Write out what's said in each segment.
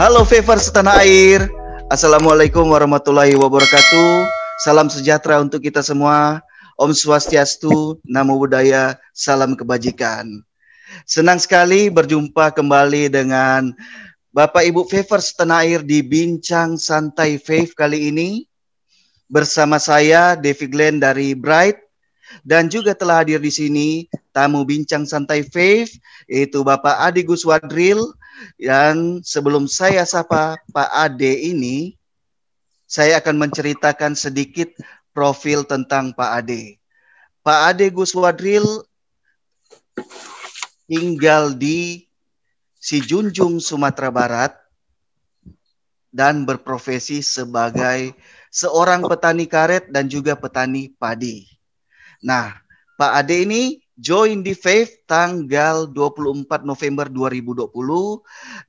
Halo Favors setanah air. Assalamualaikum warahmatullahi wabarakatuh. Salam sejahtera untuk kita semua. Om Swastiastu, Namo Buddhaya, salam kebajikan. Senang sekali berjumpa kembali dengan Bapak Ibu Favors setanah air di Bincang Santai Faith kali ini. Bersama saya, Devi Glenn dari Bright. Dan juga telah hadir di sini tamu Bincang Santai Faith, yaitu Bapak Ade Guswadril. Dan sebelum saya sapa Pak Ade ini, saya akan menceritakan sedikit profil tentang Pak Ade. Pak Ade Guswadril tinggal di Sijunjung, Sumatera Barat, dan berprofesi sebagai seorang petani karet dan juga petani padi. Nah, Pak Ade ini join di Faith tanggal 24 November 2020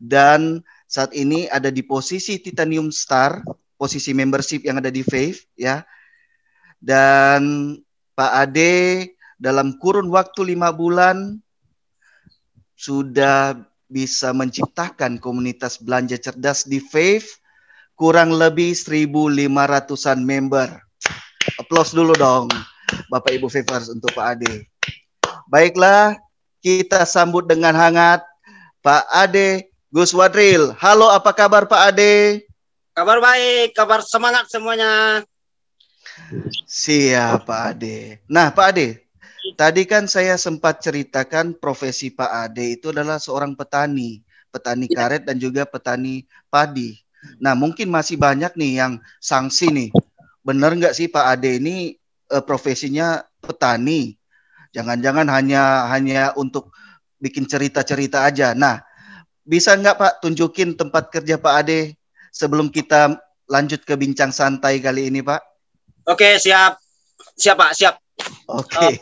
dan saat ini ada di posisi Titanium Star, posisi membership yang ada di Faith ya. Dan Pak Ade dalam kurun waktu 5 bulan sudah bisa menciptakan komunitas belanja cerdas di Faith, kurang lebih 1.500-an member. Aplaus dulu dong Bapak Ibu Favors untuk Pak Ade. Baiklah, kita sambut dengan hangat Pak Ade Guswadril. Halo, apa kabar Pak Ade? Kabar baik, kabar semangat semuanya. Siap Pak Ade. Nah Pak Ade, tadi kan saya sempat ceritakan profesi Pak Ade itu adalah seorang petani. Petani karet dan juga petani padi. Nah mungkin masih banyak nih yang sangsi nih. Benar nggak sih Pak Ade ini profesinya petani? Jangan-jangan hanya untuk bikin cerita-cerita aja. Nah, bisa nggak Pak tunjukin tempat kerja Pak Ade sebelum kita lanjut ke bincang santai kali ini Pak? Oke, siap. Siap Pak, siap. Oke.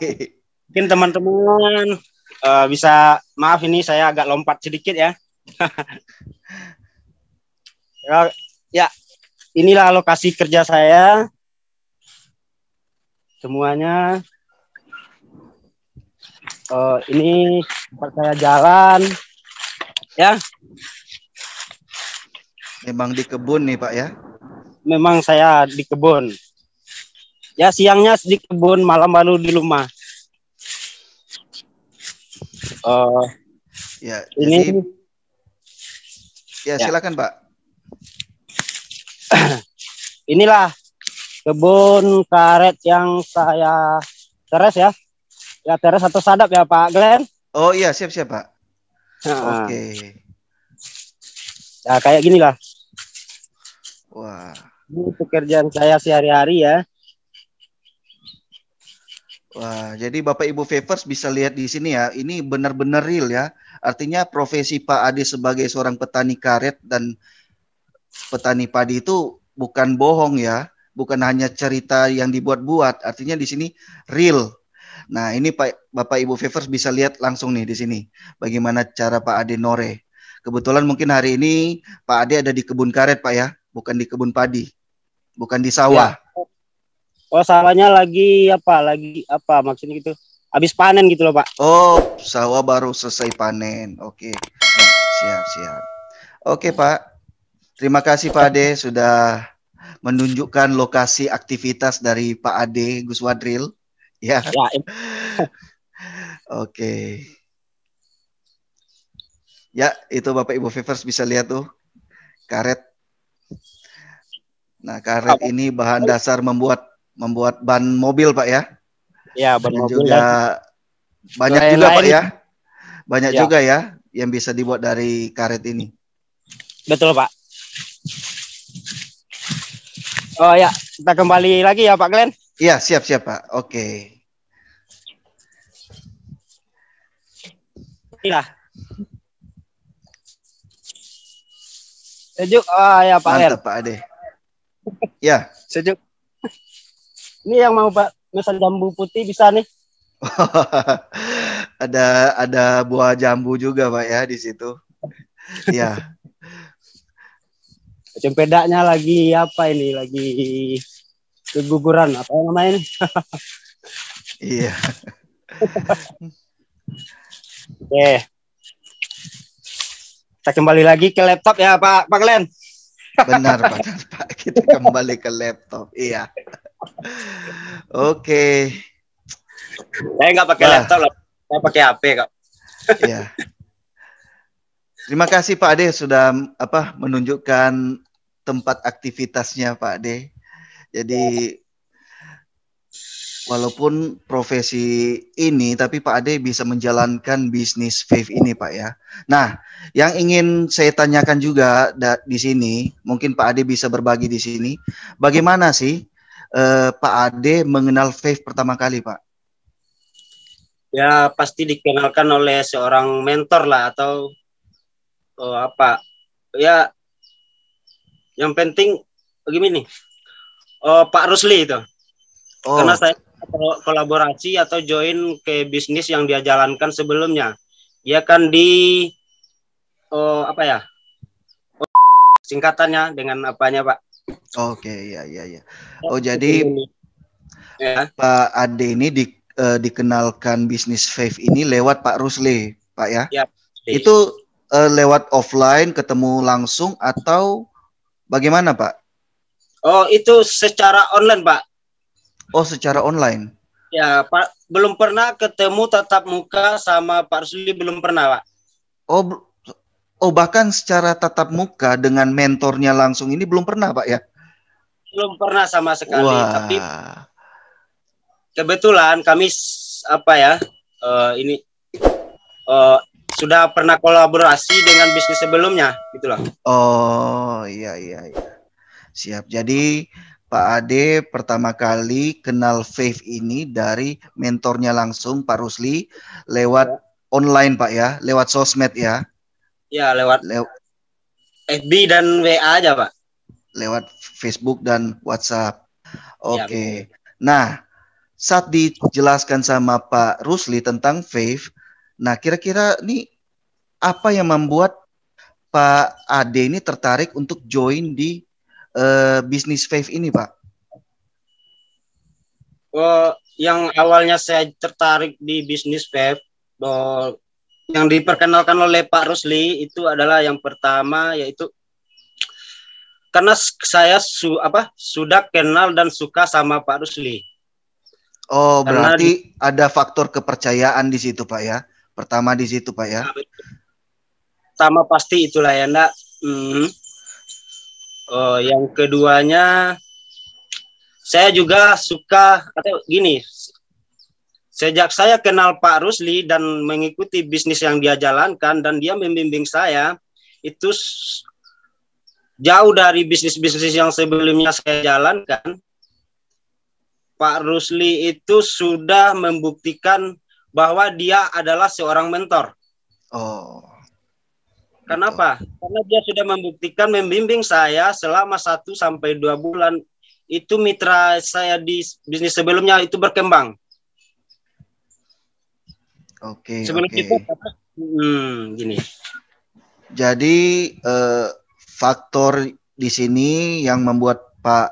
Mungkin teman-teman bisa, maaf ini saya agak lompat sedikit ya. Ya, inilah lokasi kerja saya. Semuanya. Ini tempat saya jalan, ya. Memang di kebun nih Pak ya? Memang saya di kebun. Ya siangnya di kebun, malam baru di rumah. Ya, Ini. Ya silakan Pak. Inilah kebun karet yang saya teres ya. Ya teres atau sadap ya Pak Glenn. Oh iya, siap-siap Pak. Nah. Oke. Ya kayak gini lah. Wah. Ini pekerjaan saya sehari-hari ya. Wah, jadi Bapak Ibu Favors bisa lihat di sini ya, ini benar-benar real ya. Artinya profesi Pak Ade sebagai seorang petani karet dan petani padi itu bukan bohong ya, bukan hanya cerita yang dibuat-buat. Artinya di sini real. Nah, ini Bapak Ibu Favors bisa lihat langsung nih di sini bagaimana cara Pak Ade nore. Kebetulan mungkin hari ini Pak Ade ada di kebun karet Pak ya, bukan di kebun padi, bukan di sawah. Ya. Oh, sawahnya lagi apa maksudnya gitu? Habis panen gitu loh Pak. Oh, sawah baru selesai panen. Oke, siap. Oke Pak, terima kasih Pak Ade sudah menunjukkan lokasi aktivitas dari Pak Ade Guswadril. Ya. Oke. Ya, itu Bapak Ibu Favors bisa lihat tuh karet. Nah, karet ini bahan dasar membuat ban mobil Pak ya. Ya, ban dan mobil juga banyak juga Pak ya. Banyak ya. juga ya yang bisa dibuat dari karet ini. Betul Pak. Oh ya, kita kembali lagi ya Pak Glenn. Iya, siap Pak. Oke. Iya. Sejuk. Oh ya Pak Glenn. Mantap Pak Ade. Ya. Sejuk. Ini yang mau Pak mesan jambu putih bisa nih. ada buah jambu juga Pak ya di situ. Iya. Cempedaknya lagi apa ini? Lagi keguguran apa namanya ini? Iya. Oke. Kita kembali lagi ke laptop ya Pak Glenn. Benar Pak. Kita kembali ke laptop. Iya. Oke. Saya nggak pakai laptop, saya pakai HP kok. Iya. Terima kasih Pak Ade sudah menunjukkan tempat aktivitasnya Pak Ade. Jadi walaupun profesi ini, tapi Pak Ade bisa menjalankan bisnis vape ini Pak ya. Nah, yang ingin saya tanyakan juga di sini, mungkin Pak Ade bisa berbagi di sini, bagaimana sih Pak Ade mengenal vape pertama kali Pak? Ya pasti dikenalkan oleh seorang mentor lah atau ya yang penting begini nih, Pak Rusli itu. Karena saya kolaborasi atau join ke bisnis yang dia jalankan sebelumnya. Dia kan di singkatannya dengan apanya Pak? Oke, ya. Oh jadi ya. Pak Ade ini dikenalkan bisnis vape ini lewat Pak Rusli, Pak ya? Ya. Itu lewat offline ketemu langsung atau bagaimana Pak? Oh itu secara online Pak. Oh secara online? Ya Pak, belum pernah ketemu tatap muka sama Pak Rusli, belum pernah Pak. Oh bahkan secara tatap muka dengan mentornya langsung ini belum pernah Pak ya? Belum pernah sama sekali. Wah. Tapi kebetulan kami sudah pernah kolaborasi dengan bisnis sebelumnya, gitulah. Oh iya. Siap. Jadi Pak Ade pertama kali kenal vape ini dari mentornya langsung Pak Rusli lewat online Pak ya, lewat sosmed ya. Ya lewat FB dan WA aja Pak. Lewat Facebook dan WhatsApp. Oke. Nah, saat dijelaskan sama Pak Rusli tentang vape, nah kira-kira nih apa yang membuat Pak Ade ini tertarik untuk join di bisnis vape ini Pak? Yang awalnya saya tertarik di bisnis vape, yang diperkenalkan oleh Pak Rusli itu adalah yang pertama yaitu karena saya sudah kenal dan suka sama Pak Rusli. Oh, berarti ada faktor kepercayaan di situ Pak ya. Pertama di situ Pak ya. Pertama pasti itulah ya enggak. Yang keduanya saya juga suka atau gini. Sejak saya kenal Pak Rusli dan mengikuti bisnis yang dia jalankan dan dia membimbing saya, itu jauh dari bisnis-bisnis yang sebelumnya saya jalankan. Pak Rusli itu sudah membuktikan bahwa dia adalah seorang mentor. Oh. Kenapa? Karena dia sudah membuktikan membimbing saya selama 1 sampai 2 bulan. Itu mitra saya di bisnis sebelumnya itu berkembang. Oke. Sebelum itu gini. Jadi faktor di sini yang membuat Pak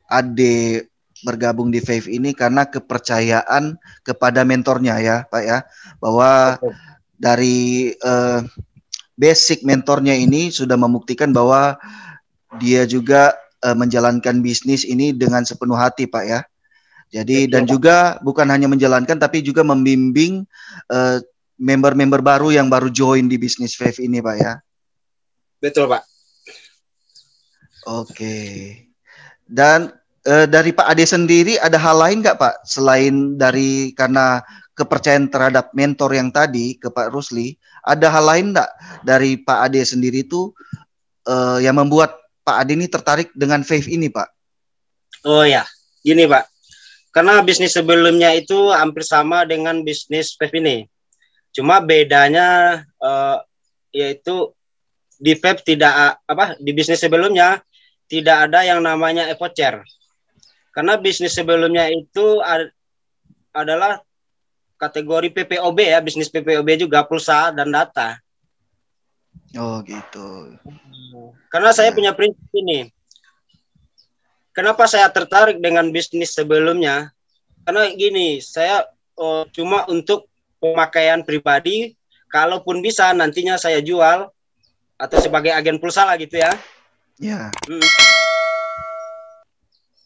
Ade bergabung di vape ini karena kepercayaan kepada mentornya ya Pak ya, bahwa dari basic mentornya ini sudah membuktikan bahwa dia juga menjalankan bisnis ini dengan sepenuh hati Pak ya. Jadi dan juga bukan hanya menjalankan tapi juga membimbing member-member baru yang baru join di bisnis vape ini Pak ya. Betul Pak. Oke. Dan dari Pak Ade sendiri ada hal lain nggak Pak selain dari karena kepercayaan terhadap mentor yang tadi ke Pak Rusli, ada hal lain nggak dari Pak Ade sendiri itu yang membuat Pak Ade ini tertarik dengan vape ini Pak? Oh ya, gini Pak. Karena bisnis sebelumnya itu hampir sama dengan bisnis vape ini. Cuma bedanya yaitu di vape di bisnis sebelumnya tidak ada yang namanya voucher. Karena bisnis sebelumnya itu adalah kategori PPOB ya, bisnis PPOB juga pulsa dan data. Oh gitu. Karena saya punya prinsip ini. Kenapa saya tertarik dengan bisnis sebelumnya? Karena gini, saya cuma untuk pemakaian pribadi, kalaupun bisa nantinya saya jual, atau sebagai agen pulsa lah gitu ya. Ya.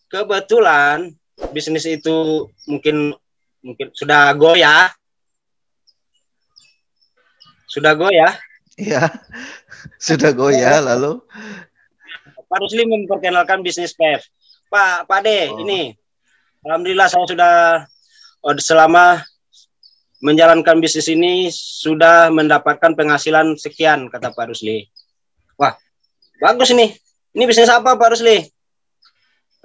Kebetulan bisnis itu mungkin sudah goyah. Iya. Sudah goyah lalu. Pak Rusli memperkenalkan bisnis PF. Pak Ade, Oh. ini alhamdulillah saya sudah selama menjalankan bisnis ini sudah mendapatkan penghasilan sekian, kata Pak Rusli. Wah, bagus nih. Ini bisnis apa Pak Rusli?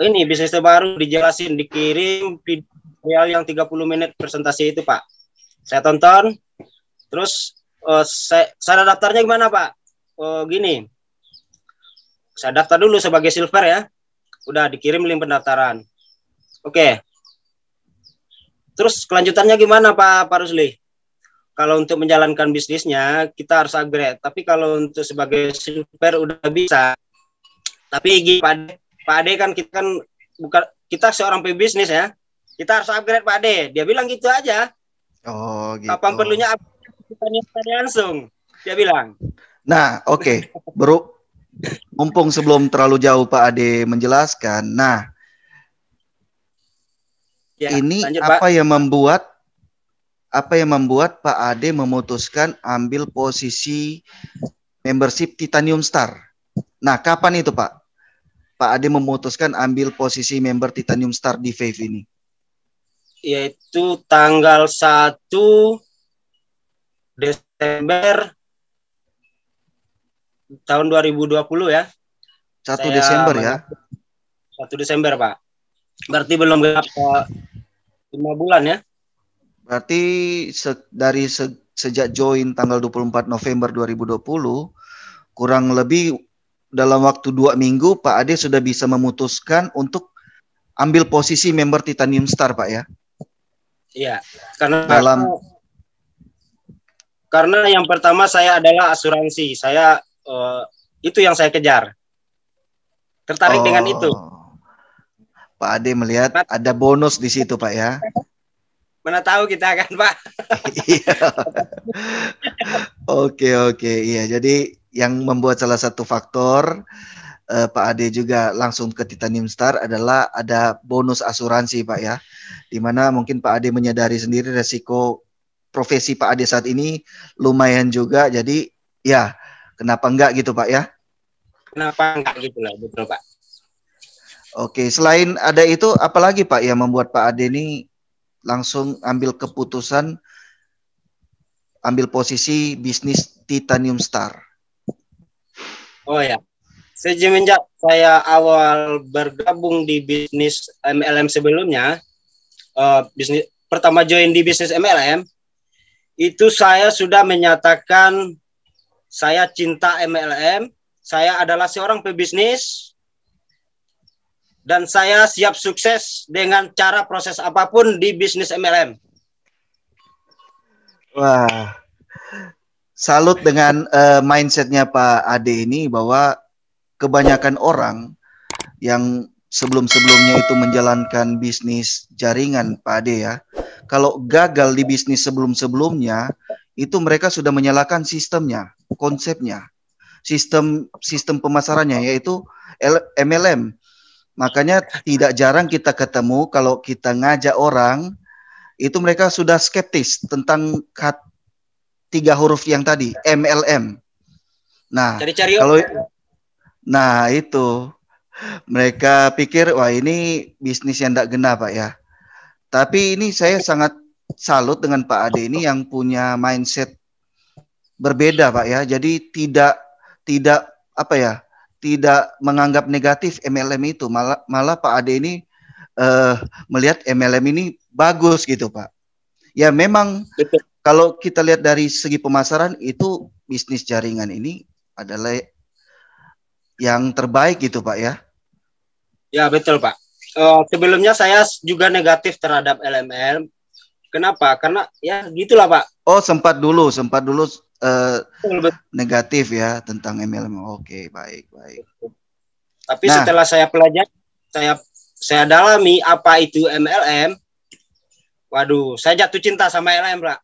Ini bisnis terbaru, dijelasin, dikirim video yang 30 menit presentasi itu Pak. Saya tonton, terus saya daftarnya gimana Pak? Gini, saya daftar dulu sebagai silver ya. Udah dikirim link pendaftaran. Oke. Terus kelanjutannya gimana Pak Rusli? Kalau untuk menjalankan bisnisnya kita harus upgrade. Tapi kalau untuk sebagai silver udah bisa. Tapi Pak Ade kan bukan kita seorang pebisnis ya. Kita harus upgrade Pak Ade. Dia bilang gitu aja. Oh, gitu. Kapan perlunya kita langsung. Dia bilang. Nah, oke. Mumpung sebelum terlalu jauh Pak Ade menjelaskan. Nah, ya, ini lanjut, apa Pak. yang membuat Pak Ade memutuskan ambil posisi membership Titanium Star? Nah, kapan itu Pak? Pak Ade memutuskan ambil posisi member Titanium Star di Wave ini? Yaitu tanggal 1 Desember tahun 2020 ya. 1 Desember ya? 1 Desember Pak. Berarti belum genap 5 bulan ya? Berarti sejak join tanggal 24 November 2020, kurang lebih dalam waktu 2 minggu Pak Ade sudah bisa memutuskan untuk ambil posisi member Titanium Star Pak ya? Iya, karena yang pertama saya adalah asuransi. Saya itu yang saya kejar. Tertarik dengan itu. Pak Ade melihat ada bonus di situ Pak ya? Mana tahu kita kan Pak. Oke. Iya, jadi yang membuat salah satu faktor Pak Ade juga langsung ke Titanium Star adalah ada bonus asuransi Pak ya. Dimana mungkin Pak Ade menyadari sendiri resiko profesi Pak Ade saat ini lumayan juga. Jadi ya kenapa enggak gitu Pak ya? Kenapa enggak gitu lah, betul Pak. Oke, selain ada itu apalagi Pak yang membuat Pak Ade ini langsung ambil keputusan ambil posisi bisnis Titanium Star? Oh ya, semenjak saya awal bergabung di bisnis MLM sebelumnya, bisnis pertama join di bisnis MLM, itu saya sudah menyatakan saya cinta MLM, saya adalah seorang pebisnis, dan saya siap sukses dengan cara proses apapun di bisnis MLM. Wah, salut dengan mindsetnya Pak Ade ini, bahwa kebanyakan orang yang sebelum-sebelumnya itu menjalankan bisnis jaringan Pak Ade ya, kalau gagal di bisnis sebelum-sebelumnya itu mereka sudah menyalahkan sistemnya, konsepnya, sistem pemasarannya, yaitu MLM. Makanya tidak jarang kita ketemu kalau kita ngajak orang itu mereka sudah skeptis tentang 3 huruf yang tadi, MLM. Nah, itu mereka pikir wah ini bisnis yang tidak genap Pak ya. Tapi ini saya sangat salut dengan Pak Ade ini yang punya mindset berbeda Pak ya. Jadi tidak menganggap negatif MLM itu, malah Pak Ade ini melihat MLM ini bagus gitu Pak. Ya memang betul. Kalau kita lihat dari segi pemasaran itu bisnis jaringan ini adalah yang terbaik gitu Pak ya. Ya betul Pak. Sebelumnya saya juga negatif terhadap LMM. Kenapa? Karena ya gitulah Pak. Oh sempat dulu negatif ya tentang MLM. Oke, baik. Tapi setelah saya pelajari, saya dalami apa itu MLM. Waduh, saya jatuh cinta sama MLM Pak.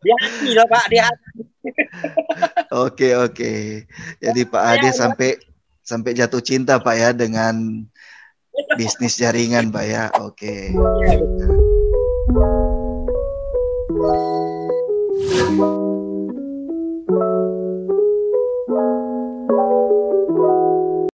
Di hati loh Pak, di hati. Oke, oke. Jadi Pak Ade sampai jatuh cinta Pak ya dengan bisnis jaringan Pak ya. Oke.